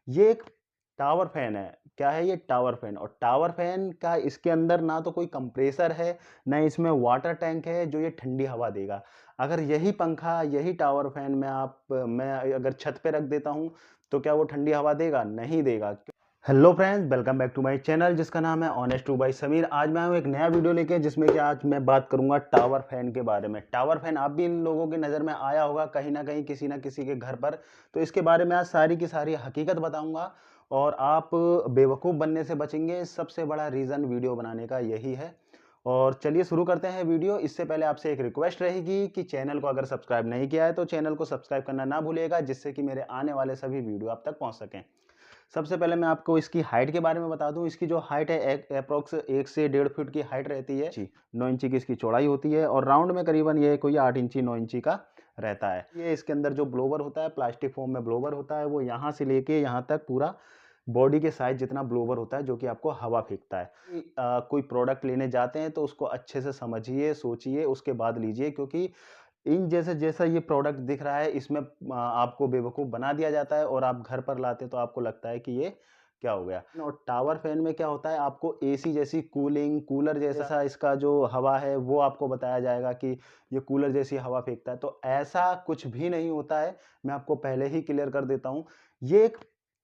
ये एक tower fan है। क्या है ये? Tower fan. और टावर फैन का इसके अंदर ना तो कोई कंप्रेसर है, ना इसमें वाटर टैंक है जो ये ठंडी हवा देगा। अगर यही पंखा, यही टावर फैन मैं अगर छत पे रख देता हूँ, तो क्या वो ठंडी हवा देगा? नहीं देगा। Hello friends, welcome back to my channel जिसका नाम है ऑनेस्ट टू बाय समीर। आज मैं आया हूँ एक नया वीडियो लेके, जिसमें कि आज मैं बात करूंगा टावर फैन के बारे में। टावर फैन आप भी इन लोगों की नज़र में आया होगा कहीं ना कहीं, किसी ना किसी के घर पर। तो इसके बारे में आज सारी की सारी हकीकत बताऊंगा और आप बेवकूफ़ बनने से बचेंगे। सबसे बड़ा रीज़न वीडियो बनाने का यही है। और चलिए शुरू करते हैं वीडियो। इससे पहले आपसे एक रिक्वेस्ट रहेगी कि चैनल को अगर सब्सक्राइब नहीं किया है तो चैनल को सब्सक्राइब करना ना भूलिएगा, जिससे कि मेरे आने वाले सभी वीडियो आप तक पहुंच सकें। सबसे पहले मैं आपको इसकी हाइट के बारे में बता दूं। इसकी जो हाइट है अप्रोक्स 1 से 1.5 फीट की हाइट रहती है जी। 9 इंची की इसकी चौड़ाई होती है और राउंड में करीबन ये कोई 8 इंची 9 इंची का रहता है। ये इसके अंदर जो ब्लोवर होता है, प्लास्टिक फॉर्म में ब्लोवर होता है, वो यहाँ से लेके यहाँ तक पूरा बॉडी के साइज जितना ब्लोवर होता है, जो कि आपको हवा फेंकता है। कोई प्रोडक्ट लेने जाते हैं तो उसको अच्छे से समझिए, सोचिए, उसके बाद लीजिए, क्योंकि इन जैसे जैसा ये प्रोडक्ट दिख रहा है, इसमें आपको बेवकूफ़ बना दिया जाता है और आप घर पर लाते तो आपको लगता है कि ये क्या हो गया। और टावर फैन में क्या होता है, आपको एसी जैसी कूलिंग, कूलर जैसा इसका जो हवा है वो आपको बताया जाएगा कि ये कूलर जैसी हवा फेंकता है। तो ऐसा कुछ भी नहीं होता है, मैं आपको पहले ही क्लियर कर देता हूँ। ये एक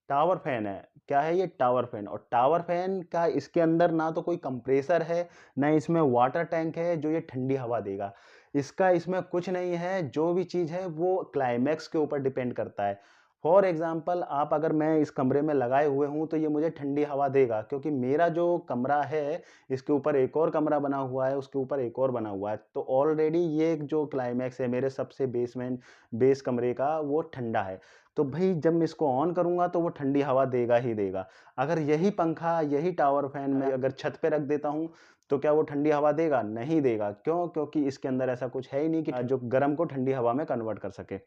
टावर फैन है। क्या है ये? Tower fan. और टावर फैन का इसके अंदर ना तो कोई कंप्रेसर है, ना इसमें वाटर टैंक है जो ये ठंडी हवा देगा। इसमें कुछ नहीं है। जो भी चीज़ है वो क्लाइमैक्स के ऊपर डिपेंड करता है। फॉर एग्ज़ाम्पल, आप अगर मैं इस कमरे में लगाए हुए हूँ तो ये मुझे ठंडी हवा देगा, क्योंकि मेरा जो कमरा है, इसके ऊपर एक और कमरा बना हुआ है, उसके ऊपर एक और बना हुआ है। तो ऑलरेडी ये जो क्लाइमैक्स है मेरे सबसे बेस कमरे का, वो ठंडा है। तो भई जब मैं इसको ऑन करूँगा तो वो ठंडी हवा देगा ही देगा। अगर यही पंखा, यही टावर फैन मैं अगर छत पे रख देता हूँ, तो क्या वो ठंडी हवा देगा? नहीं देगा। क्यों? क्योंकि इसके अंदर ऐसा कुछ है ही नहीं कि जो गर्म को ठंडी हवा में कन्वर्ट कर सके।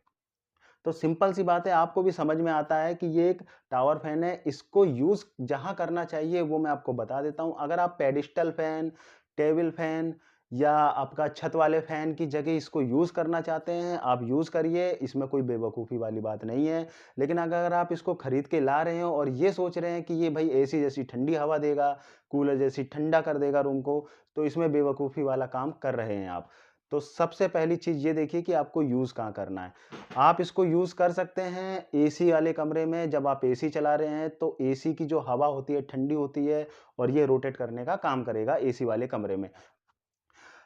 तो सिंपल सी बात है, आपको भी समझ में आता है कि ये एक टावर फैन है। इसको यूज़ जहाँ करना चाहिए वो मैं आपको बता देता हूँ। अगर आप पेडिस्टल फैन, टेबल फैन या आपका छत वाले फैन की जगह इसको यूज़ करना चाहते हैं, आप यूज़ करिए, इसमें कोई बेवकूफ़ी वाली बात नहीं है। लेकिन अगर आप इसको खरीद के ला रहे हो और ये सोच रहे हैं कि ये भाई एसी जैसी ठंडी हवा देगा, कूलर जैसी ठंडा कर देगा रूम को, तो इसमें बेवकूफ़ी वाला काम कर रहे हैं आप। तो सबसे पहली चीज़ ये देखिए कि आपको यूज़ कहाँ करना है। आप इसको यूज़ कर सकते हैं एसी वाले कमरे में। जब आप एसी चला रहे हैं तो एसी की जो हवा होती है ठंडी होती है और ये रोटेट करने का काम करेगा एसी वाले कमरे में।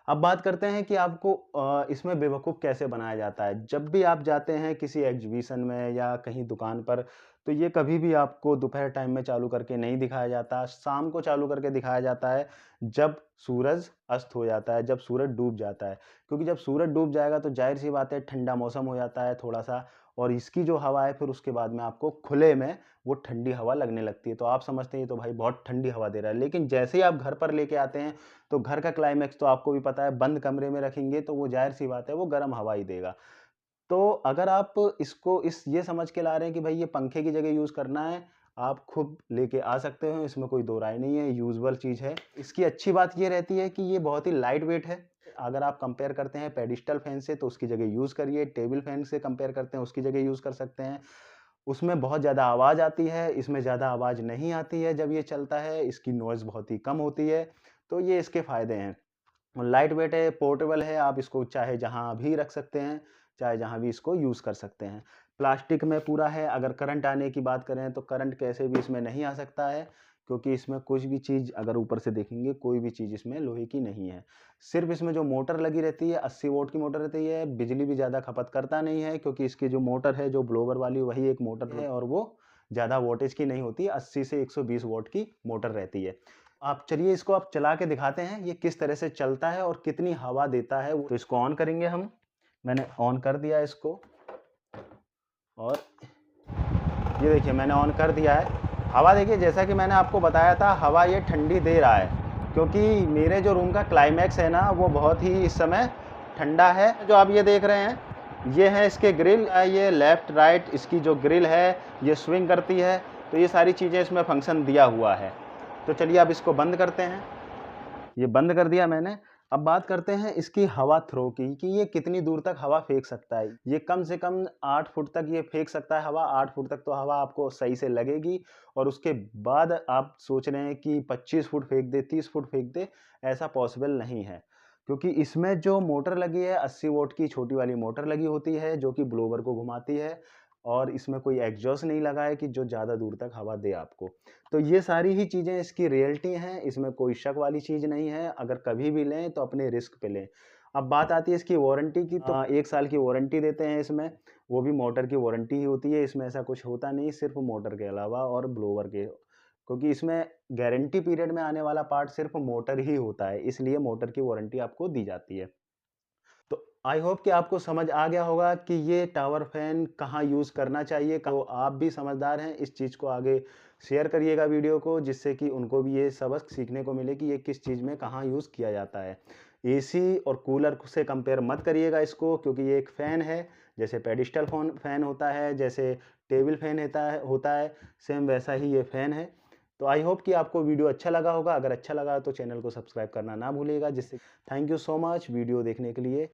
अब बात करते हैं कि आपको इसमें बेवकूफ़ कैसे बनाया जाता है। जब भी आप जाते हैं किसी एग्ज़िबिशन में या कहीं दुकान पर, तो ये कभी भी आपको दोपहर टाइम में चालू करके नहीं दिखाया जाता, शाम को चालू करके दिखाया जाता है, जब सूरज अस्त हो जाता है, जब सूरज डूब जाता है। क्योंकि जब सूरज डूब जाएगा तो ज़ाहिर-सी बात है, ठंडा मौसम हो जाता है थोड़ा-सा, और इसकी जो हवा है फिर उसके बाद में आपको खुले में वो ठंडी हवा लगने लगती है। तो आप समझते हैं ये तो भाई बहुत ठंडी हवा दे रहा है। लेकिन जैसे ही आप घर पर लेके आते हैं, तो घर का क्लाइमैक्स तो आपको भी पता है, बंद कमरे में रखेंगे तो वो ज़ाहिर-सी बात है वो गर्म हवा ही देगा। तो अगर आप इसको ये समझ के ला रहे हैं कि भाई ये पंखे की जगह यूज़ करना है, आप खुद लेके आ सकते हो, इसमें कोई दो राय नहीं है, यूजुअल चीज़ है। इसकी अच्छी बात ये रहती है कि ये बहुत ही लाइट वेट है। अगर आप कंपेयर करते हैं पेडिस्टल फैन से तो उसकी जगह यूज़ करिए, टेबल फैन से कंपेयर करते हैं उसकी जगह यूज़ कर सकते हैं। उसमें बहुत ज़्यादा आवाज़ आती है, इसमें ज़्यादा आवाज़ नहीं आती है जब ये चलता है, इसकी नॉइज़ बहुत ही कम होती है, तो ये इसके फ़ायदे हैं। लाइट वेट है, पोर्टेबल है, आप इसको चाहे जहाँ भी रख सकते हैं, चाहे जहाँ भी इसको यूज़ कर सकते हैं। प्लास्टिक में पूरा है। अगर करंट आने की बात करें तो करंट कैसे भी इसमें नहीं आ सकता है, क्योंकि इसमें कुछ भी चीज़ अगर ऊपर से देखेंगे, कोई भी चीज़ इसमें लोहे की नहीं है। सिर्फ़ इसमें जो मोटर लगी रहती है 80 वोल्ट की मोटर रहती है, बिजली भी ज़्यादा खपत करता नहीं है, क्योंकि इसकी जो मोटर है, जो ब्लोवर वाली, वही एक मोटर है और वो ज़्यादा वोल्टेज की नहीं होती, 80 से 120 वोल्ट की मोटर रहती है। आप चलिए इसको आप चला के दिखाते हैं, ये किस तरह से चलता है और कितनी हवा देता है। तो इसको ऑन करेंगे हम। मैंने ऑन कर दिया इसको और ये देखिए मैंने ऑन कर दिया है। हवा देखिए, जैसा कि मैंने आपको बताया था, हवा ये ठंडी दे रहा है, क्योंकि मेरे जो रूम का क्लाइमैक्स है ना, वो बहुत ही इस समय ठंडा है। जो आप ये देख रहे हैं, ये है इसके ग्रिल, ये लेफ़्ट राइट इसकी जो ग्रिल है, ये स्विंग करती है। तो ये सारी चीज़ें इसमें फ़ंक्शन दिया हुआ है। तो चलिए अब इसको बंद करते हैं। ये बंद कर दिया मैंने। अब बात करते हैं इसकी हवा थ्रो की कि ये कितनी दूर तक हवा फेंक सकता है। ये कम से कम 8 फुट तक ये फेंक सकता है हवा, 8 फुट तक तो हवा आपको सही से लगेगी और उसके बाद आप सोच रहे हैं कि 25 फुट फेंक दे, 30 फुट फेंक दे, ऐसा पॉसिबल नहीं है। क्योंकि इसमें जो मोटर लगी है 80 वॉट की छोटी वाली मोटर लगी होती है जो कि ब्लोवर को घुमाती है और इसमें कोई एग्जॉस्ट नहीं लगा है कि जो ज़्यादा दूर तक हवा दे आपको। तो ये सारी ही चीज़ें इसकी रियलिटी हैं, इसमें कोई शक वाली चीज़ नहीं है, अगर कभी भी लें तो अपने रिस्क पे लें। अब बात आती है इसकी वारंटी की तो 1 साल की वारंटी देते हैं इसमें, वो भी मोटर की वारंटी ही होती है, इसमें ऐसा कुछ होता नहीं सिर्फ़ मोटर के अलावा और ब्लोवर के। क्योंकि इसमें गारंटी पीरियड में आने वाला पार्ट सिर्फ़ मोटर ही होता है, इसलिए मोटर की वारंटी आपको दी जाती है। तो आई होप कि आपको समझ आ गया होगा कि ये टावर फैन कहाँ यूज़ करना चाहिए। तो आप भी समझदार हैं, इस चीज़ को आगे शेयर करिएगा वीडियो को जिससे कि उनको भी ये सबक सीखने को मिले कि ये किस चीज़ में कहाँ यूज़ किया जाता है। एसी और कूलर से कंपेयर मत करिएगा इसको क्योंकि ये एक फ़ैन है, जैसे पेडिस्टल फ़ैन होता है, जैसे टेबल फ़ैन होता है, सेम वैसा ही ये फ़ैन है। तो आई होप कि आपको वीडियो अच्छा लगा होगा, अगर अच्छा लगा तो चैनल को सब्सक्राइब करना ना भूलिएगा जिससे thank you so much video देखने के लिए।